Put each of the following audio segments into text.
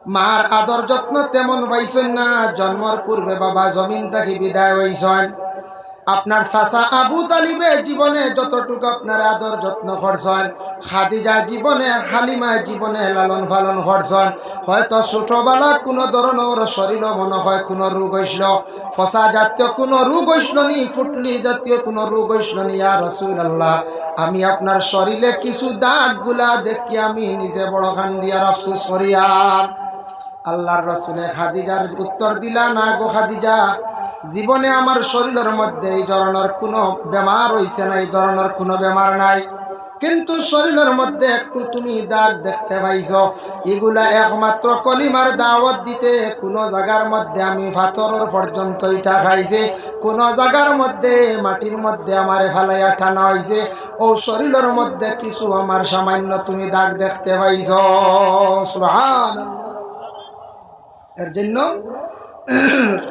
মার আদর যত্ন তেমন পাইছেন না। জন্মর পূর্বে বাবা জমিন থেকে বিদায় হইছেন। আপনার চাচা আবু তালিবে জীবনে যতটুকু আপনার আদর যত্ন করছেন, খাদিজা জীবনে, হালিমা জীবনে লালন পালন করছেন। হয়তো ছোটবেলা কোনো ধরনের শরীর মনে হয় কোনো রোগ হইছিল, ফসা জাতীয় কোনো রোগ হইছিল নি, ফুটলি জাতীয় কোনো রোগ হইছিল নি। ইয়া রাসূলুল্লাহ, আমি আপনার শরীরে কিছু দাগ গুলা দেখি আমি নিজে বড় খান দিয়ার আফসোস করিয়া। আল্লাহর রাসূলে খাদিজার উত্তর দিলা, না গো খাদিজা, জীবনে আমার শরীরের মধ্যে এই ধরনের কোনো বেমার হইছে না, এই ধরনের কোনো বেমার নাই, কিন্তু শরীরের মধ্যে একটু তুমি দাগ দেখতে পাইছ। এগুলা একমাত্র কলিমার দাওয়াত দিতে কোনো জায়গার মধ্যে আমি পাথরের পর্যন্ত ইটা খাইছে, কোন জায়গার মধ্যে মাটির মধ্যে আমারে ফেলাইয়া টানা হয়েছে, ও শরীরের মধ্যে কিছু আমার সামান্য তুমি দাগ দেখতে পাইছ। সুবহানাল্লাহ। এর জন্য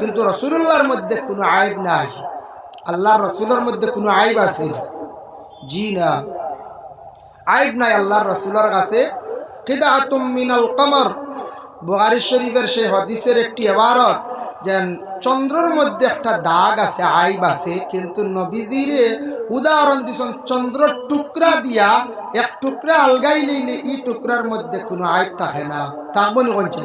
কিন্তু রাসূলুল্লাহর মধ্যে কোনো আইব নাই। আল্লাহর রাসূলের মধ্যে কোনো আইব আছে? জি না, আইব নাই আল্লাহর রাসূলের কাছে। কিদাতুম মিনাল কমর, বুখারী শরীফের সেই হাদিসের একটি ইবারত, যে চন্দ্রের মধ্যে একটা দাগ আছে, আইব আছে, কিন্তু নবীজির উদাহরণ দিছেন চন্দ্রের টুকরা দিয়া, এক টুকরা আলগাই লইলে এই টুকরার মধ্যে কোনো আইব থাকে না। তা বলি কোনছে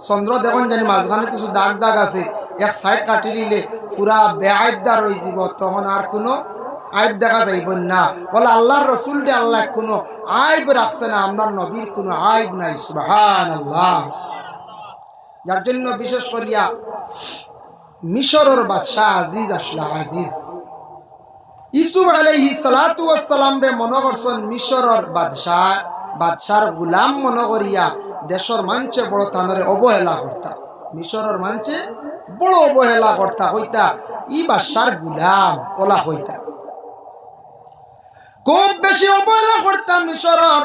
চন্দ্র দেখুন জানি মাঝখানে কিছু দাগ দাগ আছে, এক সাইড কাটি নিলে পুরা বেআইবদার হয়ে যাব, তখন আর কোনো আইব দেখা যাইব না। বলে আল্লাহর রসুল দে আল্লাহ কোনো আইব রাখছে না, আমরা নবীর কোনো আইব নাই। সুবহানাল্লাহ। যার জন্য বিশেষ করিয়া মিশরের বাদশাহ আজিজ আসলা, আজিজ ইউসুফ আলাইহিস সালাতু ওয়াস সালাম রে মনে করছেন মিশরের বাদশার গোলাম মনে করিয়া দেশের মানছে বড় তানরে অবহেলা করতা, মিশরের মানছে বড় অবহেলা করতা, হইতা ই বাদশার গোলাম ওলা হইতা, খুব বেশি অবহেলা করতাম। মিশরের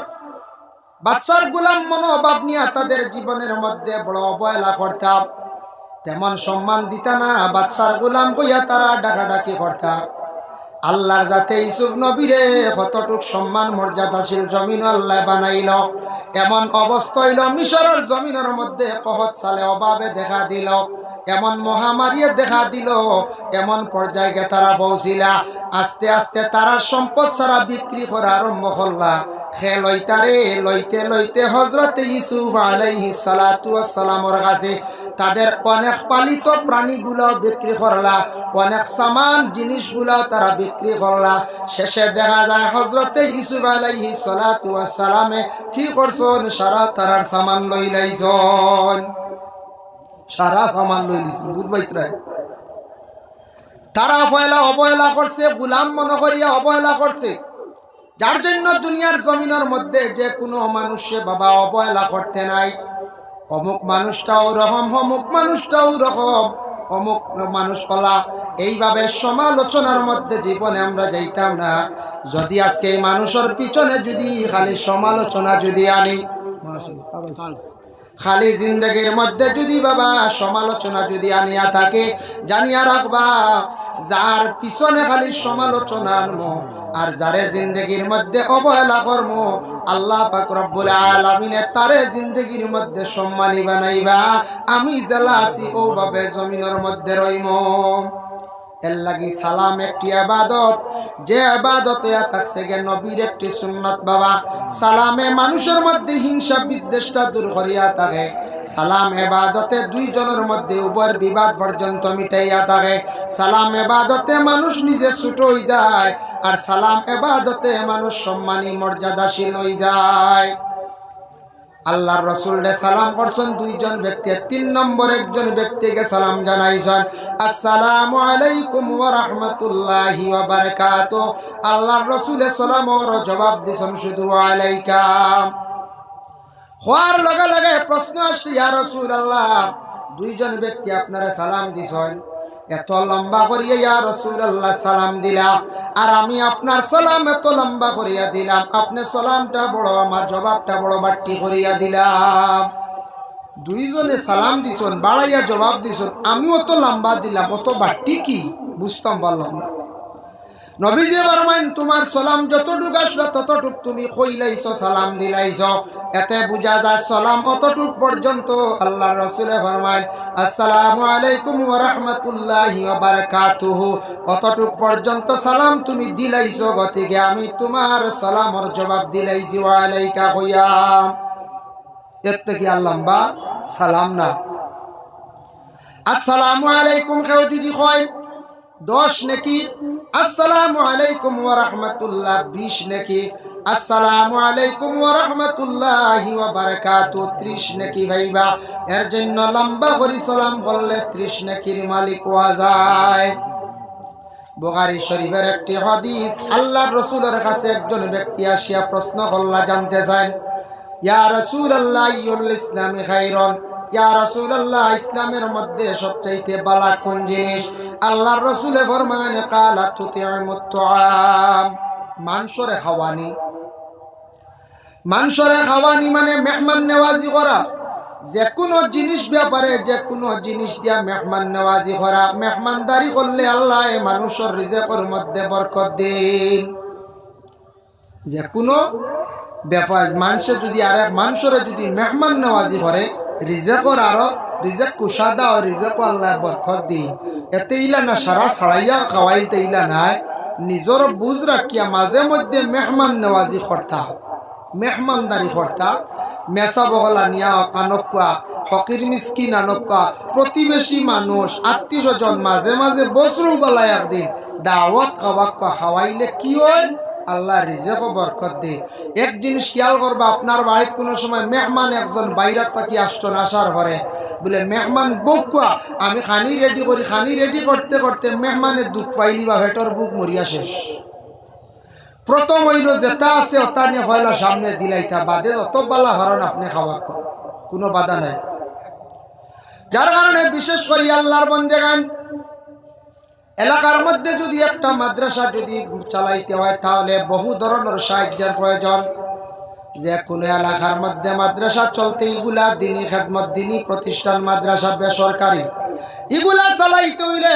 বাদশার গোলাম মনোভাব নিয়ে তাদের জীবনের মধ্যে বড় অবহেলা করতাম, তেমন সম্মান দিতা না। বাদশার গোলাম কইয়া তারা ডাকাডাকি করতা। আল্লাহর যাতে ইউসুফ নবীরে কতটুক সম্মান মর্যাদাশীল জমিন আল্লাহ বানাইল, এমন অবস্থা হইল মিশরের জমিনের মধ্যে কহত সালে অভাবে দেখা দিল, এমন মহামারীয়ে দেখা দিল, এমন পর্যায়ে তারা পৌঁছিলা। আস্তে আস্তে তারা সম্পদ সারা বিক্রি করা আরম্ভ করলা। লইতে লইতে হযরতে ইউসুফ আলাইহিস সালাতু ওয়াস সালামের কাছে তাদের অনেক পালিত প্রাণীগুলো বিক্রি করলা, অনেক সামান জিনিসগুলো তারা বিক্রি করলা। শেষে দেখা যায় হযরতে ইউসুফ আলাইহিস সালাতু ওয়াস সালামে কি করছেন, সারা তারার সামান লই লাইছেন, সারা সামান লই লিছেন। বুঝবাইত্রায় তারা অবহেলা করছে, গোলাম মনে করিয়া অবহেলা করছে। যার জন্য দুনিয়ার জমিনের মধ্যে যে কোনো মানুষে বাবা অবহেলা করতে নাই, অমুক মানুষটাও রকম, অমুক মানুষটাও রকম, অমুক মানুষ কলা, এইভাবে সমালোচনার মধ্যে জীবনে আমরা যাইতাম না। যদি আজকে এই মানুষের পিছনে যদি খালি সমালোচনা যদি আনি, খালি জিন্দগির মধ্যে যদি বাবা সমালোচনা যদি আনিয়া থাকে, জানিয়া রাখবা যার পিছনে খালি সমালোচনা আনবো আর যারে জিন্দগির মধ্যে অবহেলা করব, আল্লাহ পাক রব্বুল আলামিনের তারে জিন্দগির মধ্যে সম্মানী বানাইবা। আমি জেলা আছি ওভাবে জমিনের মধ্যে রইম। এর লাগি সালাম একটি ইবাদত, যে ইবাদতে থাকছে গে নবীর একটি সুন্নাত বাবা। সালামে মানুষের মধ্যে হিংসা বিদ্বেষটা দূর করিয়া থাকে। সালাম ইবাদতে দুইজনের মধ্যে উভয়ের বিবাদ পর্যন্ত মিটাইয়া থাকে। সালাম ইবাদতে মানুষ নিজে ছোট হয়ে যায়, আর সালাম ইবাদতে মানুষ সম্মানী মর্যাদাশীল হয়ে যায়। আল্লাহর রাসূল সালাম করছেন দুইজন ব্যক্তি, 3 নম্বর একজন ব্যক্তিকে সালাম জানাইছেন, আসসালামু আলাইকুম ওয়া রাহমাতুল্লাহি ওয়া বারাকাতুহু। আল্লাহর রাসূল সালামের জবাব দিছেন শুধু আলাইকা। হওয়ার লগে লগে প্রশ্ন আসছে, ইয়া রাসূলুল্লাহ, দুইজন ব্যক্তি আপনারা সালাম দিছেন, এত লম্বা করিয়া ইয়া রাসূলুল্লাহ সালাম দিলা, আর আমি আপনার সালাম এত লম্বা করিয়া দিলাম, আপনি সালামটা বড়, আমার জবাবটা বড় বাট্টি করিয়া দিলাম। দুইজনে সালাম দিছেন, বাড়াইয়া জবাব দিছেন, আমিও তো লম্বা দিলাম, অত বাট্টি কি বুঝতাম পারলাম না। নবীজি ফরমাইন তোমার সালাম যতটুক আসলো ততটুক তুমি কইলাইছো, সালাম দিলাইছো, এতে বুঝা যায় সালাম অতটুক পর্যন্ত। আল্লাহ রাসূল ফরমাইন আসসালামু আলাইকুম ওয়া রাহমাতুল্লাহি ওয়া বারাকাতুহু, অতটুক পর্যন্ত সালাম তুমি দিলাইছো, গতিকে আমি তোমার সালামের জবাব দিলাইছি ওয়া আলাইকা হইয়া। এর থেকে আর লম্বা সালাম না। আসসালামু আলাইকুম কেউ যদি কয় 10 নেকি, আসসালামু আলাইকুম ওয়া রাহমাতুল্লাহ 20 নেকি, আসসালামু আলাইকুম ওয়া রাহমাতুল্লাহি ওয়া বারাকাতুহু 30 নেকি ভাইবা। এর জন্য লম্বা করে সালাম বললে 30 নেকির মালিক হওয়া যায়। বুখারী শরীফের একটি হাদিস, আল্লাহর রাসূলের কাছে একজন ব্যক্তি আসিয়া প্রশ্ন করলা, জানতে চান, ইয়া রাসূলুল্লাহ আইয়ুল ইসলামি খায়রুন, ইয়া রাসূলুল্লাহ ইসলামের মধ্যে সবচাইতে ভালো কোন জিনিস? আল্লাহর রাসূল ফরমান কালা তুতিমুত তুআম, মাংসরে খাওয়ানি। মাংসরে খাওয়ানি মানে মেহমান নেওয়াজি করা, যে কোনো জিনিস ব্যাপারে যে কোনো জিনিস দিয়া মেহমান নেওয়াজি করা। মেহমানদারি করলে আল্লাহ মানুষের রিজেকের মধ্যে বরকত দেন। যে কোনো ব্যাপার মানুষে যদি আর এক মানুষরে যদি মেহমান নেওয়াজি করে, রিজেকর আরো রিজেক কুসাদা ও রিজেক আল্লাহ বরকত দিন। এতে ইলা না সারা ছাড়াইয়া খাওয়াইতে ইলা নাই, নিজের বুঝ রাখিয়া মাঝে মধ্যে মেহমান নেওয়াজি করতা, মেহমানদারি করতা। মেসা বগলা নিয়া আনকা, ফকির মিসকিন আনকা, প্রতিবেশী মানুষ আত্মীয় স্বজন মাঝে মাঝে বসরু বেলায় একদিন দাওয়াত খাওয়াক্কা খাওয়াইলে কি হয়? আল্লাহ রিজেক বরকত দে। এক জিনিস খেয়াল করবা, আপনার বাড়িতে কোনো সময় মেহমান একজন বাইরে থাকি আসছেন, আসার পরে বলে মেহমান বকুয়া আমি খানি রেডি করি, খানি রেডি করতে করতে মেহমানের দুঃখ পাইলি বা ভেটর বুক মরিয়া শেষ। প্রথম হইল যেটা আছে ওটা নিয়ে হইলো সামনে দিলাইতা, বাদে অত বালা হরণ আপনি খাওয়া কোনো বাধা নাই। যার কারণে বিশেষ করে আল্লাহর বন্দেগান এলাকার মধ্যে যদি একটা মাদ্রাসা যদি চালাইতে হয় তাহলে বহু ধরনের সাহায্যের প্রয়োজন। যে কোনো এলাকার মধ্যে মাদ্রাসা চলতে এগুলা দিনী খেদমত, দিনী প্রতিষ্ঠান, মাদ্রাসা বেসরকারি, এগুলা চালাইতে হইলে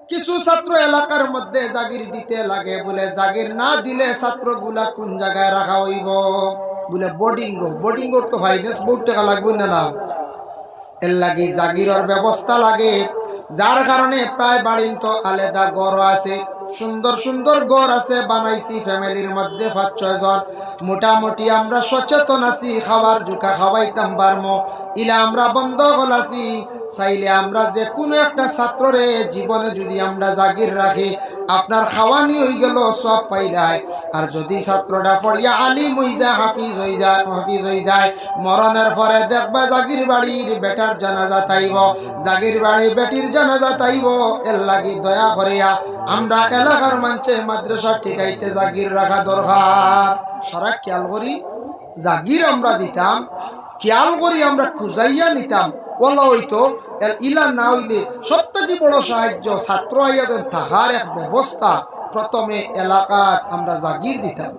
কিছু ছাত্র এলাকার মধ্যে জাগির দিতে লাগে। বলে জাগির না দিলে ছাত্রগুলা কোন জায়গায় রাখা হইব? বলে বোর্ডিং, বোর্ডিং তো ফাইন্যান্স বহুত টাকা লাগবে না না, এর লাগে জাগিরের ব্যবস্থা লাগে। যার কারণে প্রায় বাড়ির তো আলাদা ঘর আছে, সুন্দর সুন্দর ঘর আছে বানাইছি, ফ্যামিলির মধ্যে 5-6 জন মোটামুটি আমরা সচেতন আছি, খাবার জুকা খাওয়াইতাম পারমো ইলা আমরা বন্ধ গলাছি। চাইলে আমরা যে কোনো একটা ছাত্ররে জীবনে যদি আমরা জাগির রাখি, আপনার খাওয়ানি হয়ে গেল সব পাইলাই। আর যদি ছাত্রটা পড়িয়া আলিম হয়ে যায়, হাফিজ হয়ে যায়, মরণের পরে দেখবা জাগির বাড়ির বেটার জানাজা তাইব, জাগির বাড়ির বেটির জানাজা তাইব। এর লাগি দয়া করিয়া আমরা এলাকার মানুষে মাদ্রাসা টিকাইতে জাগির রাখা দরকার। সারা খেয়াল করি জাগির আমরা দিতাম, খেয়াল করি আমরা খুঁজাইয়া নিতাম, ওলা হইতো। ইলা না হইলে সবথেকে বড় সাহায্য ছাত্র আইয়াদের থাকার এক ব্যবস্থা প্রথমে এলাকাত আমরা জাগির দিতাম।